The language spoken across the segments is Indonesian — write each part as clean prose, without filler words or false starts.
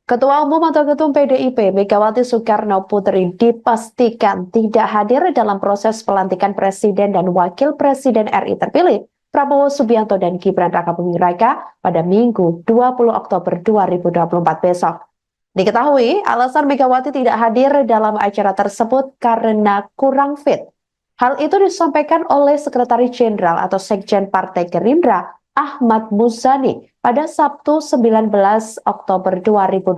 Ketua Umum atau Ketum PDIP Megawati Soekarno Putri dipastikan tidak hadir dalam proses pelantikan Presiden dan Wakil Presiden RI terpilih Prabowo Subianto dan Gibran Rakabuming Raka pada Minggu 20 Oktober 2024 besok. Diketahui, alasan Megawati tidak hadir dalam acara tersebut karena kurang fit. Hal itu disampaikan oleh Sekretaris Jenderal atau Sekjen Partai Gerindra, Ahmad Muzani, pada Sabtu 19 Oktober 2024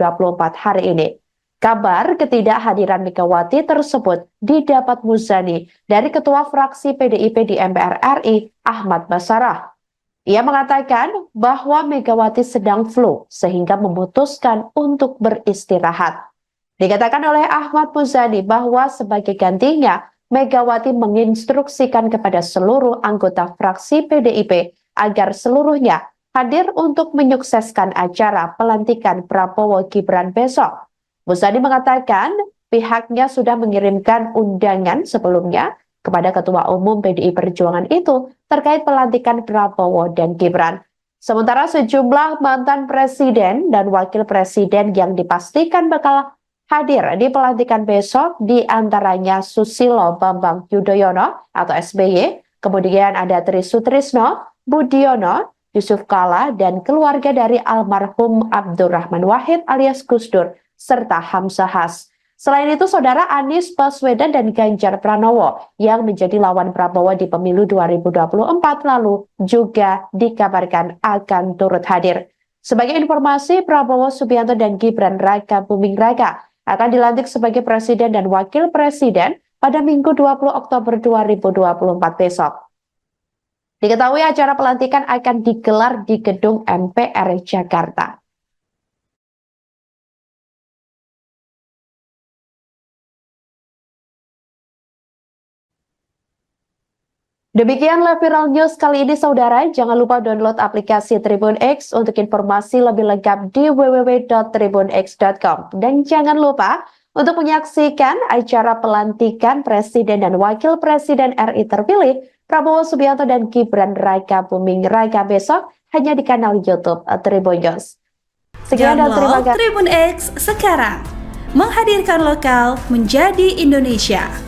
hari ini. Kabar ketidakhadiran Megawati tersebut didapat Muzani dari Ketua Fraksi PDIP di MPR RI, Ahmad Basarah. Ia mengatakan bahwa Megawati sedang flu sehingga memutuskan untuk beristirahat. Dikatakan oleh Ahmad Muzani bahwa sebagai gantinya, Megawati menginstruksikan kepada seluruh anggota fraksi PDIP agar seluruhnya hadir untuk menyukseskan acara pelantikan Prabowo Gibran besok. Muzani mengatakan pihaknya sudah mengirimkan undangan sebelumnya kepada Ketua Umum PDI Perjuangan itu terkait pelantikan Prabowo dan Gibran. Sementara sejumlah mantan presiden dan wakil presiden yang dipastikan bakal hadir di pelantikan besok di antaranya Susilo Bambang Yudhoyono atau SBY, kemudian ada Tri Sutrisno, Budiono, Yusuf Kala, dan keluarga dari almarhum Abdurrahman Wahid alias Gus Dur, serta Hamzah Has. Selain itu, Saudara Anies Baswedan dan Ganjar Pranowo yang menjadi lawan Prabowo di pemilu 2024 lalu juga dikabarkan akan turut hadir. Sebagai informasi, Prabowo Subianto dan Gibran Rakabuming Raka akan dilantik sebagai Presiden dan Wakil Presiden pada Minggu 20 Oktober 2024 besok. Diketahui acara pelantikan akan digelar di Gedung MPR Jakarta. Demikianlah Viral News kali ini, Saudara. Jangan lupa download aplikasi Tribun X untuk informasi lebih lengkap di www.tribunx.com. Dan jangan lupa untuk menyaksikan acara pelantikan Presiden dan Wakil Presiden RI terpilih Prabowo Subianto dan Gibran Rakabuming Raka besok hanya di kanal YouTube Tribun News. Sekian dan terima kasih. Tribun X sekarang menghadirkan lokal menjadi Indonesia.